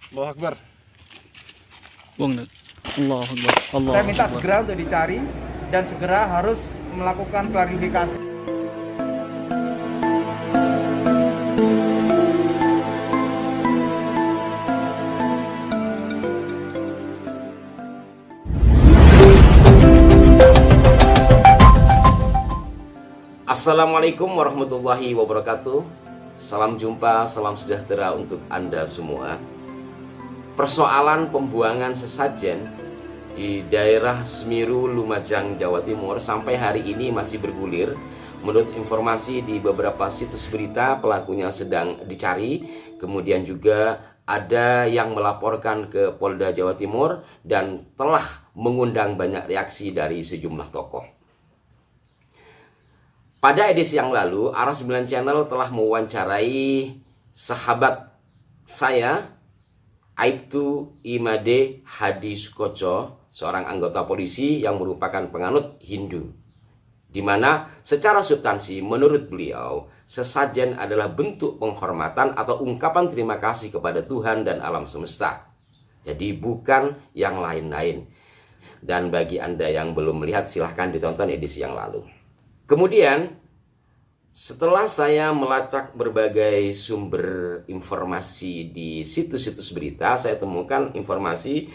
Allahu Akbar. Buang nak. Allahu Akbar. Allah. Saya minta segera untuk dicari dan segera harus melakukan klarifikasi. Assalamualaikum warahmatullahi wabarakatuh. Salam jumpa, salam sejahtera untuk Anda semua. Persoalan pembuangan sesajen di daerah Semiru, Lumajang, Jawa Timur sampai hari ini masih bergulir. Menurut informasi di beberapa situs berita, pelakunya sedang dicari. Kemudian juga ada yang melaporkan ke Polda Jawa Timur dan telah mengundang banyak reaksi dari sejumlah tokoh. Pada edisi yang lalu, Ara9 Channel telah mewawancarai sahabat saya, Aibtu Imade Hadi Sukoco, seorang anggota polisi yang merupakan penganut Hindu. Di mana secara substansi menurut beliau, sesajen adalah bentuk penghormatan atau ungkapan terima kasih kepada Tuhan dan alam semesta. Jadi bukan yang lain-lain. Dan bagi Anda yang belum melihat, silahkan ditonton edisi yang lalu. Kemudian, setelah saya melacak berbagai sumber informasi di situs-situs berita, saya temukan informasi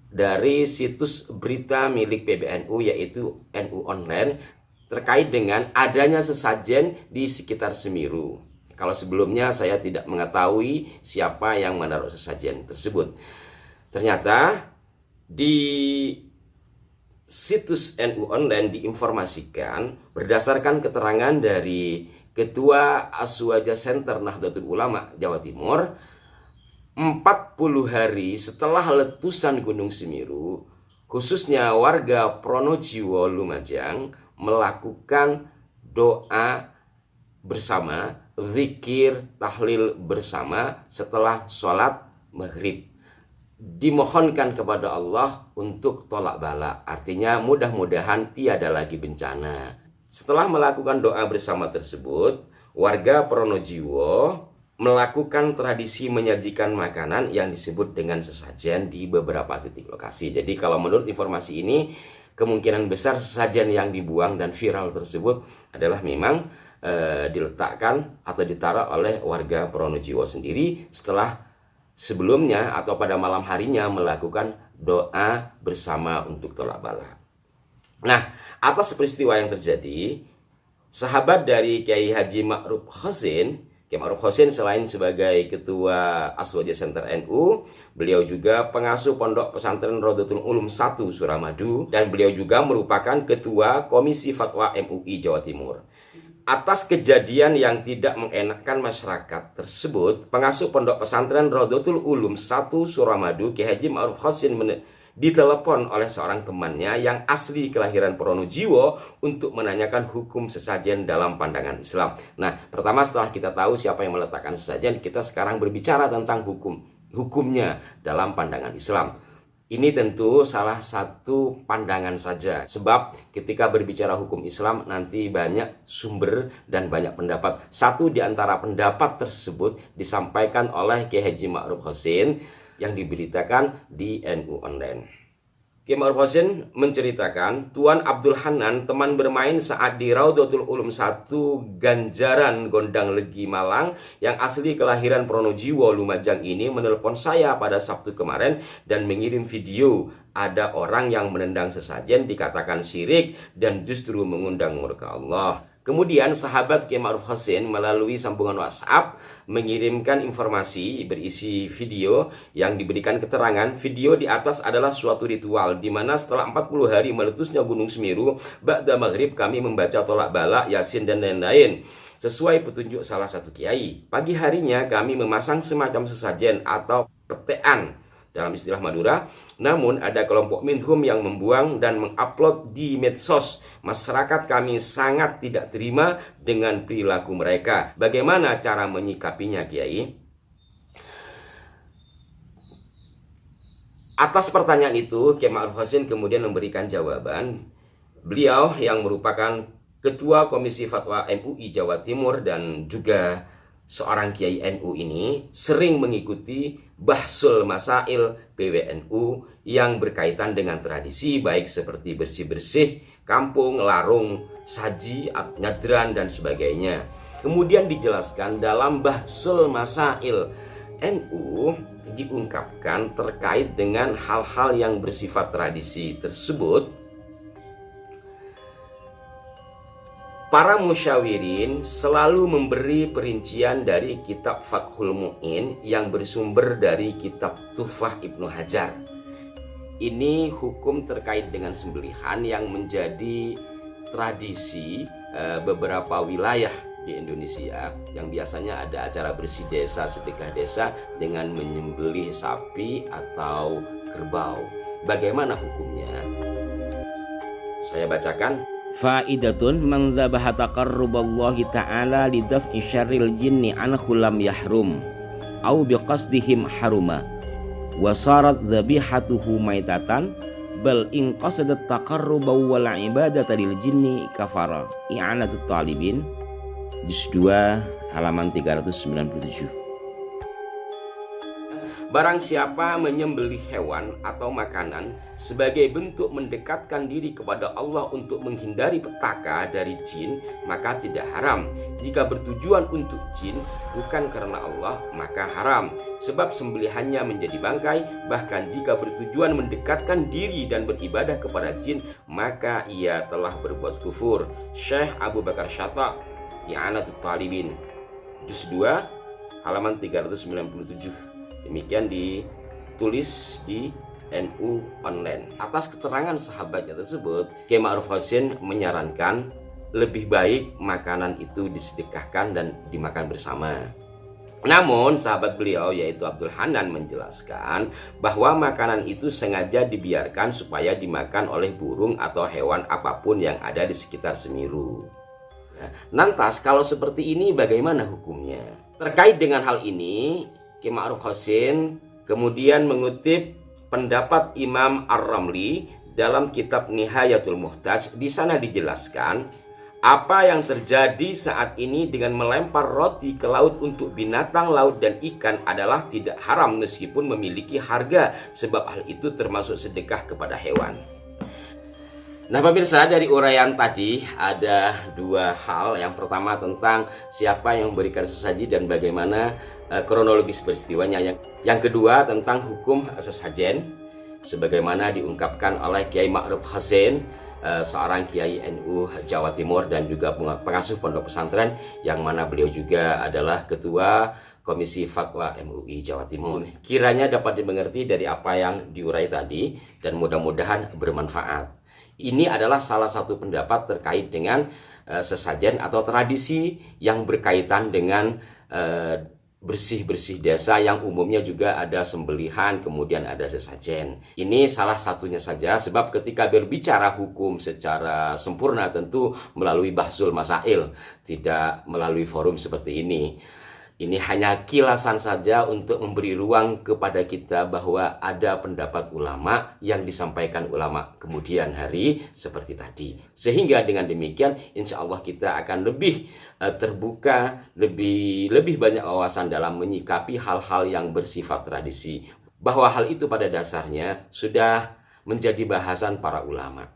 dari situs berita milik PBNU, yaitu NU Online, terkait dengan adanya sesajen di sekitar Semiru. Kalau sebelumnya saya tidak mengetahui siapa yang menaruh sesajen tersebut. Ternyata di situs NU Online diinformasikan berdasarkan keterangan dari Ketua Aswaja Center Nahdlatul Ulama Jawa Timur, 40 hari setelah letusan Gunung Semiru, khususnya warga Pronojiwo Lumajang melakukan doa bersama, zikir, tahlil bersama setelah sholat maghrib. Dimohonkan kepada Allah untuk tolak bala, artinya mudah-mudahan tiada lagi bencana. Setelah melakukan doa bersama tersebut, warga Pronojiwo melakukan tradisi menyajikan makanan yang disebut dengan sesajen di beberapa titik lokasi. Jadi kalau menurut informasi ini, kemungkinan besar sesajen yang dibuang dan viral tersebut adalah memang diletakkan atau ditaruh oleh warga Pronojiwo sendiri setelah sebelumnya atau pada malam harinya melakukan doa bersama untuk tolak bala. Nah, atas peristiwa yang terjadi, sahabat dari Kiai Haji Ma'ruf Khosin, Kiai Ma'ruf Khosin selain sebagai Ketua Aswaja Center NU, beliau juga pengasuh Pondok Pesantren Rodotul Ulum 1 Suramadu, dan beliau juga merupakan Ketua Komisi Fatwa MUI Jawa Timur. Atas kejadian yang tidak mengenakkan masyarakat tersebut, pengasuh Pondok Pesantren Rodotul Ulum 1 Suramadu, Kiai Haji Ma'ruf Khosin, ditelepon oleh seorang temannya yang asli kelahiran Pronojiwo untuk menanyakan hukum sesajen dalam pandangan Islam. Nah, pertama setelah kita tahu siapa yang meletakkan sesajen, kita sekarang berbicara tentang hukumnya dalam pandangan Islam. Ini tentu salah satu pandangan saja, sebab ketika berbicara hukum Islam nanti banyak sumber dan banyak pendapat. Satu di antara pendapat tersebut disampaikan oleh Kiai Haji Ma'ruf Khosin yang diberitakan di NU Online. Kiai Ma'ruf Khosin menceritakan, Tuan Abdul Hanan, teman bermain saat di Raudhatul Ulum 1 Ganjaran Gondang Legi Malang yang asli kelahiran Pronojiwo Lumajang ini menelpon saya pada Sabtu kemarin dan mengirim video ada orang yang menendang sesajen dikatakan syirik dan justru mengundang murka Allah. Kemudian sahabat Kiai Ma'ruf Khosin melalui sambungan WhatsApp mengirimkan informasi berisi video yang diberikan keterangan. Video di atas adalah suatu ritual di mana setelah 40 hari meletusnya Gunung Semeru, ba'da maghrib kami membaca tolak bala, yasin dan lain-lain sesuai petunjuk salah satu kiai. Pagi harinya kami memasang semacam sesajen atau petean dalam istilah Madura. Namun ada kelompok minhum yang membuang dan mengupload di medsos. Masyarakat kami sangat tidak terima dengan perilaku mereka. Bagaimana cara menyikapinya, Kiai? Atas pertanyaan itu, Kiai Ma'ruf Khosin kemudian memberikan jawaban. Beliau yang merupakan Ketua Komisi Fatwa MUI Jawa Timur dan juga seorang Kiai NU ini sering mengikuti bahsul masail PWNU yang berkaitan dengan tradisi, baik seperti bersih-bersih kampung, larung, saji, nyadran, dan sebagainya. Kemudian dijelaskan dalam bahsul masail NU diungkapkan terkait dengan hal-hal yang bersifat tradisi tersebut. Para musyawirin selalu memberi perincian dari kitab Fathul Mu'in yang bersumber dari kitab Tuhfah Ibnu Hajar. Ini hukum terkait dengan sembelihan yang menjadi tradisi beberapa wilayah di Indonesia, yang biasanya ada acara bersih desa, sedekah desa dengan menyembelih sapi atau kerbau. Bagaimana hukumnya? Saya bacakan. Faidatun man dzabaha taqarruballahi ta'ala lidaf'i syarril jinni anhu lam yahrum au biqasdihim haruma wa sarat dzabihatuhu maitatan bal in qasadat taqarruba wal ibadata lil jinni kafara. I'anatut talibin juz 2 halaman 397. Barang siapa menyembelih hewan atau makanan sebagai bentuk mendekatkan diri kepada Allah untuk menghindari petaka dari jin, maka tidak haram. Jika bertujuan untuk jin bukan karena Allah, maka haram. Sebab sembelihannya menjadi bangkai. Bahkan jika bertujuan mendekatkan diri dan beribadah kepada jin, maka ia telah berbuat kufur. Syekh Abu Bakar Syatta, I'anatut Talibin, juz 2 halaman 397. Demikian ditulis di NU Online. Atas keterangan sahabatnya tersebut, Kiai Ma'ruf Hasin menyarankan lebih baik makanan itu disedekahkan dan dimakan bersama. Namun sahabat beliau yaitu Abdul Hanan menjelaskan bahwa makanan itu sengaja dibiarkan supaya dimakan oleh burung atau hewan apapun yang ada di sekitar Semeru. Lantas kalau seperti ini bagaimana hukumnya? Terkait dengan hal ini, Kiai Ma'ruf Hasin kemudian mengutip pendapat Imam Ar-Ramli dalam kitab Nihayatul Muhtaj. Di sana dijelaskan apa yang terjadi saat ini dengan melempar roti ke laut untuk binatang laut dan ikan adalah tidak haram meskipun memiliki harga, sebab hal itu termasuk sedekah kepada hewan. Nah pemirsa, dari uraian tadi ada dua hal. Yang pertama tentang siapa yang memberikan sesaji dan bagaimana kronologis peristiwanya. Yang kedua tentang hukum sesajen sebagaimana diungkapkan oleh Kiai Ma'ruf Hasin, seorang Kiai NU Jawa Timur dan juga pengasuh pondok pesantren, yang mana beliau juga adalah ketua Komisi Fatwa MUI Jawa Timur. Kiranya dapat dimengerti dari apa yang diurai tadi dan mudah-mudahan bermanfaat. Ini adalah salah satu pendapat terkait dengan sesajen atau tradisi yang berkaitan dengan bersih-bersih desa, yang umumnya juga ada sembelihan, kemudian ada sesajen. Ini salah satunya saja, sebab ketika berbicara hukum secara sempurna tentu melalui bahsul masail, tidak melalui forum seperti ini. Ini hanya kilasan saja untuk memberi ruang kepada kita bahwa ada pendapat ulama yang disampaikan ulama kemudian hari seperti tadi. Sehingga dengan demikian insya Allah kita akan lebih terbuka, lebih banyak wawasan dalam menyikapi hal-hal yang bersifat tradisi. Bahwa hal itu pada dasarnya sudah menjadi bahasan para ulama.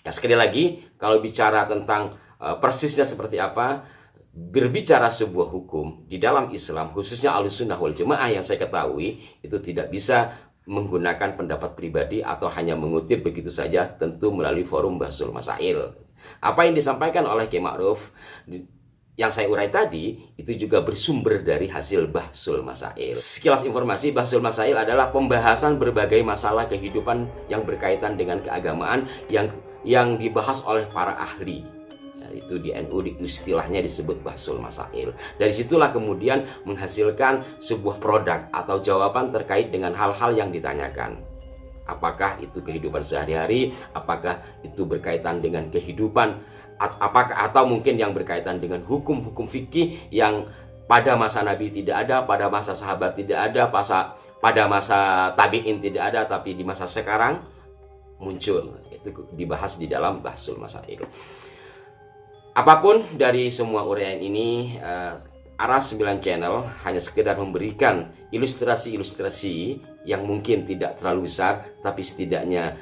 Ya, sekali lagi, kalau bicara tentang persisnya seperti apa, berbicara sebuah hukum di dalam Islam, khususnya Ahlussunnah wal Jamaah yang saya ketahui, itu tidak bisa menggunakan pendapat pribadi atau hanya mengutip begitu saja, tentu melalui forum bahsul masail. Apa yang disampaikan oleh Kiai Ma'ruf yang saya urai tadi itu juga bersumber dari hasil bahsul masail. Sekilas informasi, bahsul masail adalah pembahasan berbagai masalah kehidupan yang berkaitan dengan keagamaan yang dibahas oleh para ahli. Itu di NU istilahnya disebut bahsul masail. Dari situlah kemudian menghasilkan sebuah produk atau jawaban terkait dengan hal-hal yang ditanyakan. Apakah itu kehidupan sehari-hari, apakah itu berkaitan dengan kehidupan, apakah atau mungkin yang berkaitan dengan hukum-hukum fikih yang pada masa Nabi tidak ada, pada masa sahabat tidak ada, pada masa tabi'in tidak ada, tapi di masa sekarang muncul. Itu dibahas di dalam bahsul masail. Apapun dari semua uraian ini, Aras 9 Channel hanya sekedar memberikan ilustrasi-ilustrasi yang mungkin tidak terlalu besar, tapi setidaknya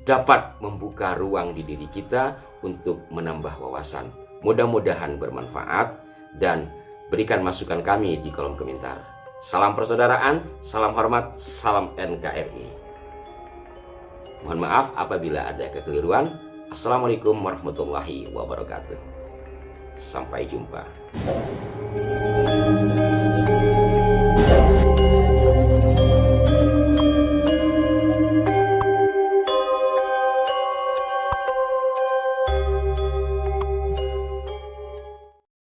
dapat membuka ruang di diri kita untuk menambah wawasan. Mudah-mudahan bermanfaat dan berikan masukan kami di kolom komentar. Salam persaudaraan, salam hormat, salam NKRI. Mohon maaf apabila ada kekeliruan. Assalamualaikum warahmatullahi wabarakatuh. Sampai jumpa.